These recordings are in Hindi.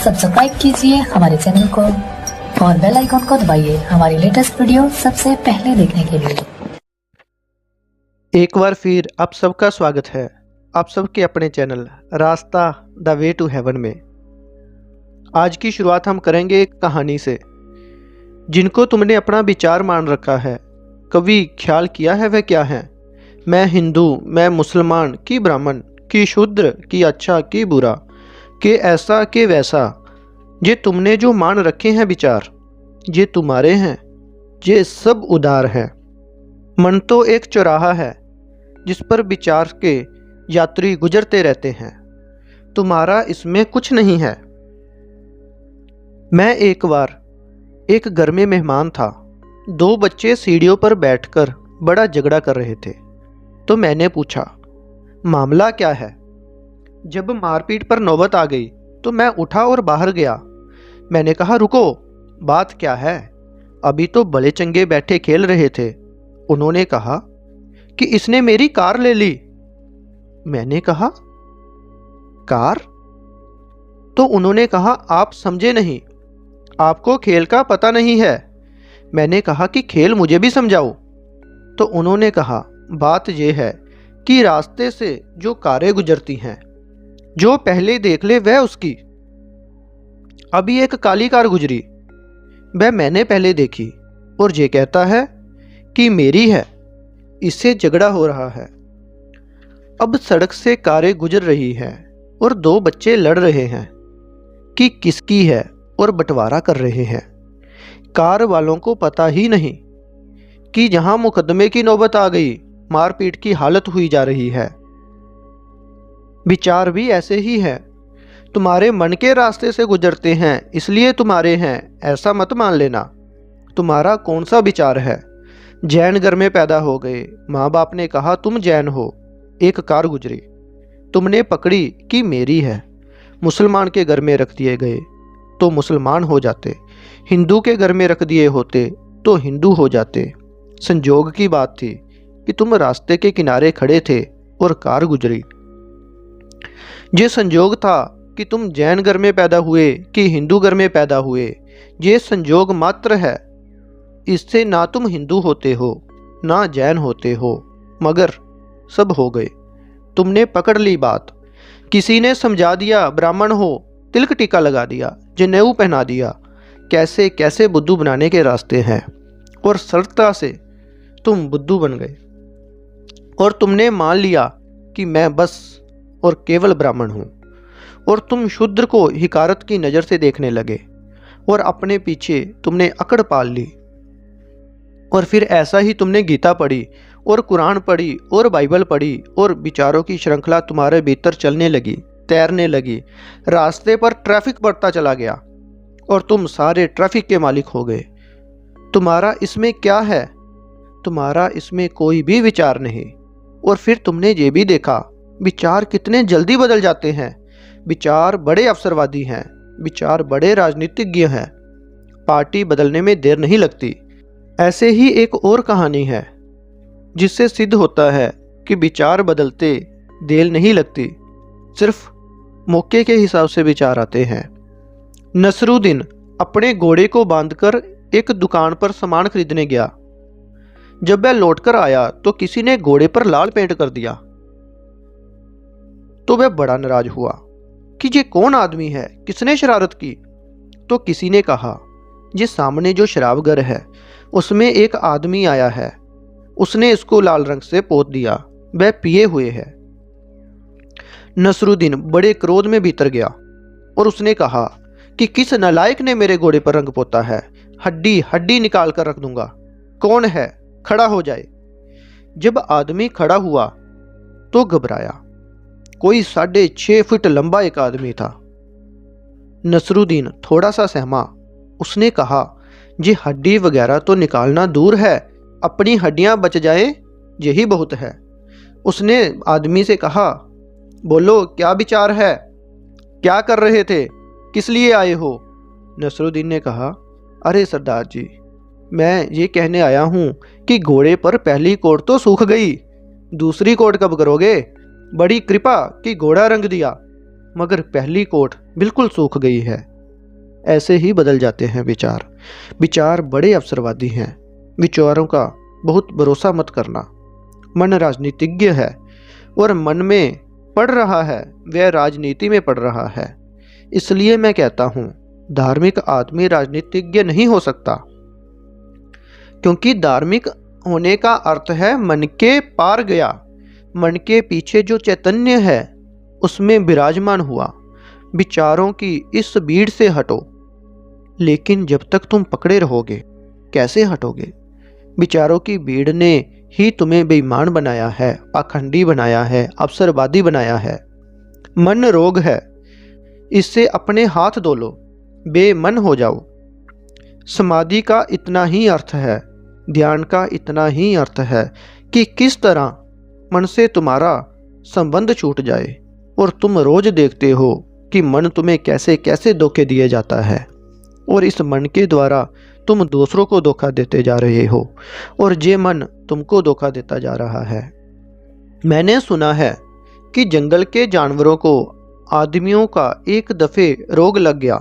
सब्सक्राइब कीजिए हमारे चैनल को और बेल आइकन को दबाइए हमारी लेटेस्ट वीडियो सबसे पहले देखने के लिए। एक बार फिर आप सबका स्वागत है आप सबके अपने चैनल रास्ता द वे टू हेवन में। आज की शुरुआत हम करेंगे एक कहानी से जिनको तुमने अपना विचार मान रखा है। कभी ख्याल किया है वह क्या है? मैं हिंदू, मैं मुसलमान कि ब्राह्मण कि शूद्र कि अच्छा कि बुरा कि ऐसा कि वैसा। ये तुमने जो मान रखे हैं विचार, ये तुम्हारे हैं, ये सब उदार हैं। मन तो एक चौराहा है जिस पर विचार के यात्री गुजरते रहते हैं। तुम्हारा इसमें कुछ नहीं है। मैं एक बार एक घर में मेहमान था। दो बच्चे सीढ़ियों पर बैठकर बड़ा झगड़ा कर रहे थे। तो मैंने पूछा, मामला क्या है? जब मारपीट पर नौबत आ गई तो मैं उठा और बाहर गया। मैंने कहा, रुको, बात क्या है? अभी तो बड़े चंगे बैठे खेल रहे थे। उन्होंने कहा कि इसने मेरी कार ले ली। मैंने कहा, कार? तो उन्होंने कहा, आप समझे नहीं, आपको खेल का पता नहीं है। मैंने कहा कि खेल मुझे भी समझाओ। तो उन्होंने कहा, बात यह है कि रास्ते से जो कारें गुजरती हैं, जो पहले देख ले वह उसकी। अभी एक काली कार गुजरी, वह मैंने पहले देखी और ये कहता है कि मेरी है। इससे झगड़ा हो रहा है। अब सड़क से कारें गुजर रही हैं और दो बच्चे लड़ रहे हैं कि किसकी है और बंटवारा कर रहे हैं। कार वालों को पता ही नहीं कि जहां मुकदमे की नौबत आ गई, मारपीट की हालत हुई जा रही है। विचार भी ऐसे ही है। तुम्हारे मन के रास्ते से गुजरते हैं इसलिए तुम्हारे हैं, ऐसा मत मान लेना। तुम्हारा कौन सा विचार है? जैन घर में पैदा हो गए, माँ बाप ने कहा तुम जैन हो। एक कार गुजरी, तुमने पकड़ी कि मेरी है। मुसलमान के घर में रख दिए गए तो मुसलमान हो जाते, हिंदू के घर में रख दिए होते तो हिंदू हो जाते। संजोग की बात थी कि तुम रास्ते के किनारे खड़े थे और कार गुजरी। ये संजोग था कि तुम जैन घर में पैदा हुए कि हिंदू घर में पैदा हुए, ये संजोग मात्र है। इससे ना तुम हिंदू होते हो ना जैन होते हो, मगर सब हो गए। तुमने पकड़ ली बात। किसी ने समझा दिया ब्राह्मण हो, तिलक टीका लगा दिया, जनेऊ पहना दिया। कैसे कैसे बुद्धू बनाने के रास्ते हैं और सरलता से तुम बुद्धू बन गए। और तुमने मान लिया कि मैं बस और केवल ब्राह्मण हूँ। और तुम शूद्र को हिकारत की नज़र से देखने लगे और अपने पीछे तुमने अकड़ पाल ली। और फिर ऐसा ही तुमने गीता पढ़ी और कुरान पढ़ी और बाइबल पढ़ी और विचारों की श्रृंखला तुम्हारे भीतर चलने लगी, तैरने लगी। रास्ते पर ट्रैफिक बढ़ता चला गया और तुम सारे ट्रैफिक के मालिक हो गए। तुम्हारा इसमें क्या है? तुम्हारा इसमें कोई भी विचार नहीं। और फिर तुमने ये भी देखा, विचार कितने जल्दी बदल जाते हैं। विचार बड़े अवसरवादी हैं, विचार बड़े राजनीतिज्ञ हैं। पार्टी बदलने में देर नहीं लगती। ऐसे ही एक और कहानी है जिससे सिद्ध होता है कि विचार बदलते देर नहीं लगती, सिर्फ मौके के हिसाब से विचार आते हैं। नसरुद्दीन अपने घोड़े को बांधकर एक दुकान पर सामान खरीदने गया। जब वह लौटकर आया तो किसी ने घोड़े पर लाल पेंट कर दिया। तो वह बड़ा नाराज हुआ कि ये कौन आदमी है, किसने शरारत की? तो किसी ने कहा, ये सामने जो शराबघर है उसमें एक आदमी आया है, उसने इसको लाल रंग से पोत दिया, वह पिए हुए है। नसरुद्दीन बड़े क्रोध में भीतर गया और उसने कहा कि किस नालायक ने मेरे घोड़े पर रंग पोता है, हड्डी हड्डी निकाल कर रख दूंगा। कौन है? खड़ा हो जाए। जब आदमी खड़ा हुआ तो घबराया। कोई 6.5 फुट लंबा एक आदमी था। नसरुद्दीन थोड़ा सा सहमा। उसने कहा, ये हड्डी वगैरह तो निकालना दूर है, अपनी हड्डियां बच जाए यही बहुत है। उसने आदमी से कहा, बोलो क्या विचार है, क्या कर रहे थे, किस लिए आए हो? नसरुद्दीन ने कहा, अरे सरदार जी, मैं ये कहने आया हूँ कि घोड़े पर पहली कोट तो सूख गई, दूसरी कोट कब करोगे? बड़ी कृपा कि घोड़ा रंग दिया, मगर पहली कोट बिल्कुल सूख गई है। ऐसे ही बदल जाते हैं विचार। विचार बड़े अवसरवादी हैं। विचारों का बहुत भरोसा मत करना। मन राजनीतिज्ञ है और मन में पढ़ रहा है, वह राजनीति में पढ़ रहा है। इसलिए मैं कहता हूँ धार्मिक आदमी राजनीतिज्ञ नहीं हो सकता, क्योंकि धार्मिक होने का अर्थ है मन के पार गया, मन के पीछे जो चैतन्य है उसमें विराजमान हुआ। विचारों की इस भीड़ से हटो। लेकिन जब तक तुम पकड़े रहोगे कैसे हटोगे? विचारों की भीड़ ने ही तुम्हें बेईमान बनाया है, पाखंडी बनाया है, अवसरवादी बनाया है। मन रोग है, इससे अपने हाथ धो लो, बेमन हो जाओ। समाधि का इतना ही अर्थ है, ध्यान का इतना ही अर्थ है कि किस तरह मन से तुम्हारा संबंध छूट जाए। और तुम रोज देखते हो कि मन तुम्हें कैसे कैसे धोखे दिए जाता है, और इस मन के द्वारा तुम दूसरों को धोखा देते जा रहे हो, और ये मन तुमको धोखा देता जा रहा है। मैंने सुना है कि जंगल के जानवरों को आदमियों का एक दफे रोग लग गया।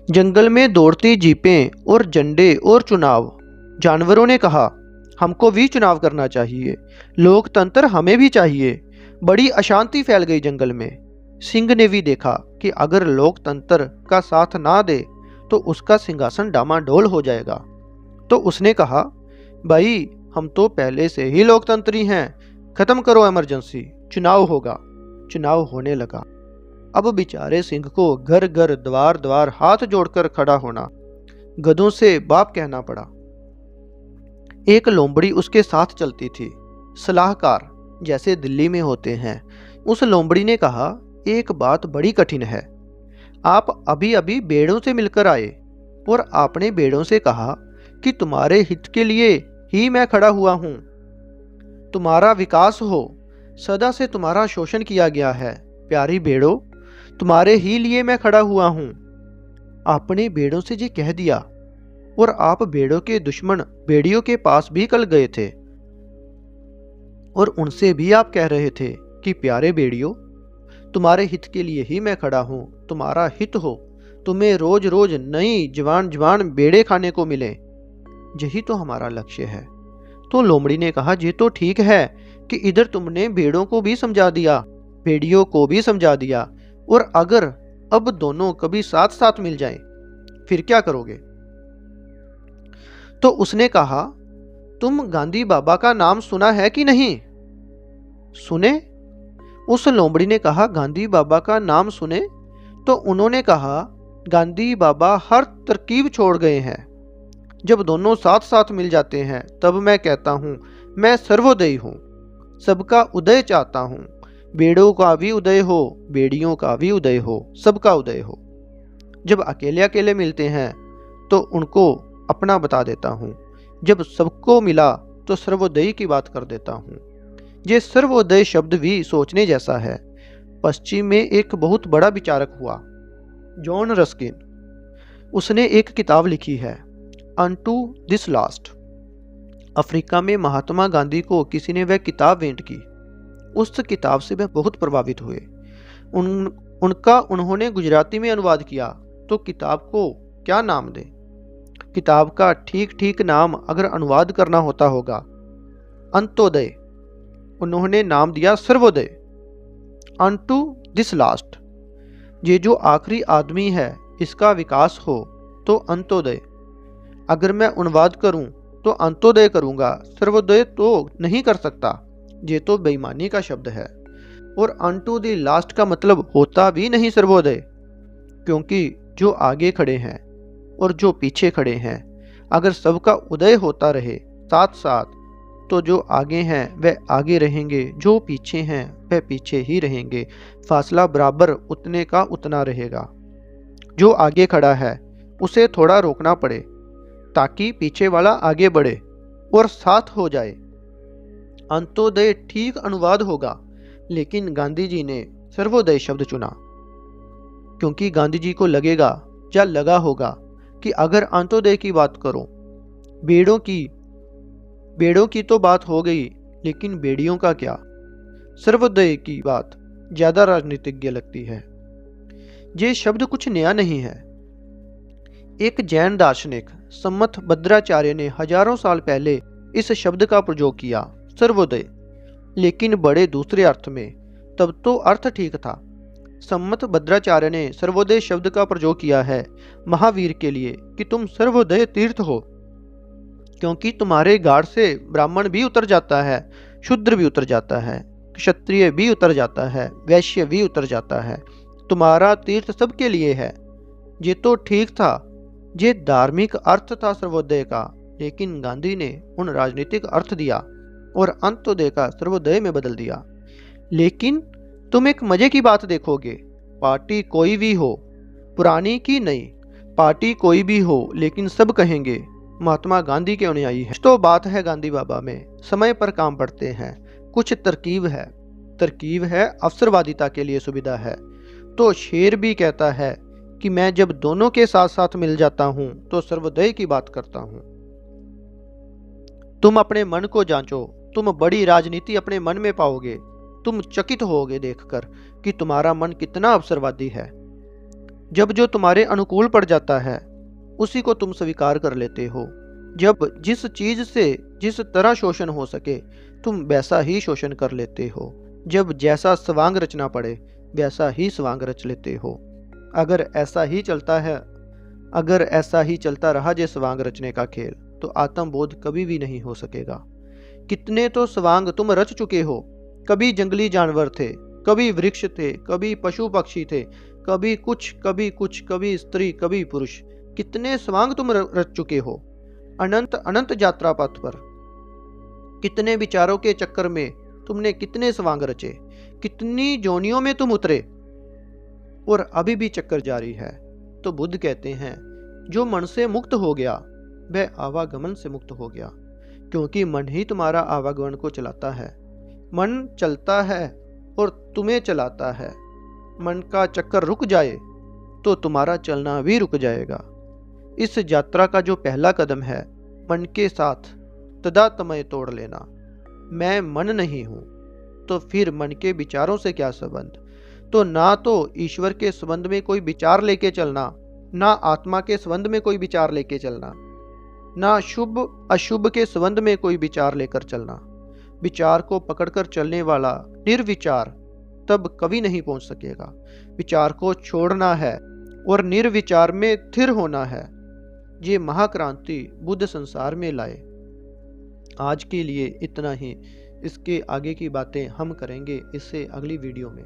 जंगल में दौड़ती जीपें और झंडे और चुनाव। जानवरों ने कहा हमको भी चुनाव करना चाहिए, लोकतंत्र हमें भी चाहिए। बड़ी अशांति फैल गई जंगल में। सिंह ने भी देखा कि अगर लोकतंत्र का साथ ना दे तो उसका सिंहासन डामाडोल हो जाएगा। तो उसने कहा भाई हम तो पहले से ही लोकतंत्री हैं, खत्म करो इमरजेंसी, चुनाव होगा। चुनाव होने लगा। अब बेचारे सिंह को घर घर द्वार द्वार हाथ जोड़कर खड़ा होना, गधों से बाप कहना पड़ा। एक लोमड़ी उसके साथ चलती थी, सलाहकार जैसे दिल्ली में होते हैं। उस लोमड़ी ने कहा एक बात बड़ी कठिन है। आप अभी अभी बेड़ों से मिलकर आए और आपने बेड़ों से कहा कि तुम्हारे हित के लिए ही मैं खड़ा हुआ हूं, तुम्हारा विकास हो। सदा से तुम्हारा शोषण किया गया है। प्यारी बेड़ों, तुम्हारे ही लिए मैं खड़ा हुआ हूं। आपने बेड़ों से ये कह दिया और आप बेड़ों के दुश्मन बेड़ियों के पास भी कल गए थे और उनसे भी आप कह रहे थे कि प्यारे बेड़ियों, तुम्हारे हित के लिए ही मैं खड़ा हूं, तुम्हारा हित हो, तुम्हें रोज रोज नई जवान जवान बेड़े खाने को मिले, यही तो हमारा लक्ष्य है। तो लोमड़ी ने कहा ये तो ठीक है कि इधर तुमने बेड़ों को भी समझा दिया, बेड़ियों को भी समझा दिया, और अगर अब दोनों कभी साथ साथ मिल जाएं, फिर क्या करोगे? तो उसने कहा तुम गांधी बाबा का नाम सुना है कि नहीं? सुने? उस लोमड़ी ने कहा गांधी बाबा का नाम सुने? तो उन्होंने कहा गांधी बाबा हर तरकीब छोड़ गए हैं। जब दोनों साथ साथ मिल जाते हैं तब मैं कहता हूं मैं सर्वोदयी हूं, सबका उदय चाहता हूं। बेड़ों का भी उदय हो, बेड़ियों का भी उदय हो, सबका उदय हो। जब अकेले अकेले मिलते हैं तो उनको अपना बता देता हूं, जब सबको मिला तो सर्वोदयी की बात कर देता हूं। ये सर्वोदय शब्द भी सोचने जैसा है। पश्चिम में एक बहुत बड़ा विचारक हुआ, जॉन रस्किन। उसने एक किताब लिखी है अनटू दिस लास्ट। अफ्रीका में महात्मा गांधी को किसी ने वह किताब भेंट की। उस किताब से वह बहुत प्रभावित हुए। उनका उन्होंने गुजराती में अनुवाद किया। तो किताब को क्या नाम दें? किताब का ठीक ठीक नाम अगर अनुवाद करना होता होगा अंत्योदय। उन्होंने नाम दिया सर्वोदय, अनटू दिस लास्ट। ये जो आखिरी आदमी है इसका विकास हो तो अंत्योदय। अगर मैं अनुवाद करूं तो अंत्योदय करूंगा, सर्वोदय तो नहीं कर सकता, ये तो बेईमानी का शब्द है। और अनटू द लास्ट का मतलब होता भी नहीं सर्वोदय, क्योंकि जो आगे खड़े हैं और जो पीछे खड़े हैं अगर सबका उदय होता रहे साथ साथ, तो जो आगे हैं वह आगे रहेंगे, जो पीछे हैं वह पीछे ही रहेंगे। फासला बराबर उतने का उतना रहेगा। जो आगे खड़ा है उसे थोड़ा रोकना पड़े ताकि पीछे वाला आगे बढ़े और साथ हो जाए। अंत्योदय ठीक अनुवाद होगा, लेकिन गांधी जी ने सर्वोदय शब्द चुना, क्योंकि गांधी जी को लगेगा या लगा होगा कि अगर अंत्योदय की बात करो, बेड़ों की तो बात हो गई, लेकिन बेड़ियों का क्या? सर्वोदय की बात ज्यादा राजनीतिज्ञ लगती है। ये शब्द कुछ नया नहीं है। एक जैन दार्शनिक सम्मत भद्राचार्य ने हजारों साल पहले इस शब्द का प्रयोग किया, सर्वोदय, लेकिन बड़े दूसरे अर्थ में। तब तो अर्थ ठीक था। सम्मत भद्राचार्य ने सर्वोदय शब्द का प्रयोग किया है महावीर के लिए कि तुम सर्वोदय तीर्थ हो, क्योंकि तुम्हारे गाढ़ से ब्राह्मण भी उतर जाता है, शूद्र भी उतर जाता है, क्षत्रिय भी उतर जाता है, वैश्य भी उतर जाता है। तुम्हारा तीर्थ सबके लिए है। ये तो ठीक था, ये धार्मिक अर्थ था सर्वोदय का, लेकिन गांधी ने उन राजनीतिक अर्थ दिया और अंत्योदय का सर्वोदय में बदल दिया। लेकिन तुम एक मजे की बात देखोगे, पार्टी कोई भी हो, पुरानी की नई, पार्टी कोई भी हो, लेकिन सब कहेंगे महात्मा गांधी के अनुयायी है। तो बात है गांधी बाबा में, समय पर काम पड़ते हैं, कुछ तरकीब है अवसरवादिता के लिए सुविधा है। तो शेर भी कहता है कि मैं जब दोनों के साथ साथ मिल जाता हूं तो सर्वोदय की बात करता हूं। तुम अपने मन को जांचो, तुम बड़ी राजनीति अपने मन में पाओगे। तुम चकित होगे देखकर कि तुम्हारा मन कितना अवसरवादी है। जब जो तुम्हारे अनुकूल पड़ जाता है उसी को तुम स्वीकार कर लेते हो। जब जिस चीज से जिस तरह शोषण हो सके तुम वैसा ही शोषण कर लेते हो। जब जैसा स्वांग रचना पड़े वैसा ही स्वांग रच लेते हो। अगर ऐसा ही चलता रहा जे स्वांग रचने का खेल, तो आत्मबोध कभी भी नहीं हो सकेगा। कितने तो स्वांग तुम रच चुके हो। कभी जंगली जानवर थे, कभी वृक्ष थे, कभी पशु पक्षी थे, कभी कुछ, कभी स्त्री, कभी पुरुष। कितने स्वांग तुम रच चुके हो अनंत अनंत यात्रा पथ पर। कितने विचारों के चक्कर में तुमने कितने स्वांग रचे, कितनी जोनियों में तुम उतरे, और अभी भी चक्कर जारी है। तो बुद्ध कहते हैं जो मन से मुक्त हो गया वह आवागमन से मुक्त हो गया, क्योंकि मन ही तुम्हारा आवागमन को चलाता है। मन चलता है और तुम्हें चलाता है। मन का चक्कर रुक जाए तो तुम्हारा चलना भी रुक जाएगा। इस यात्रा का जो पहला कदम है मन के साथ तदात्मय तोड़ लेना। मैं मन नहीं हूं, तो फिर मन के विचारों से क्या संबंध। तो ना तो ईश्वर के संबंध में कोई विचार लेके चलना, ना आत्मा के संबंध में कोई विचार लेके चलना, ना शुभ अशुभ के संबंध में कोई विचार लेकर चलना। विचार को पकड़कर चलने वाला निर्विचार तब कभी नहीं पहुंच सकेगा। विचार को छोड़ना है और निर्विचार में स्थिर होना है। ये महाक्रांति बुद्ध संसार में लाए। आज के लिए इतना ही। इसके आगे की बातें हम करेंगे इससे अगली वीडियो में।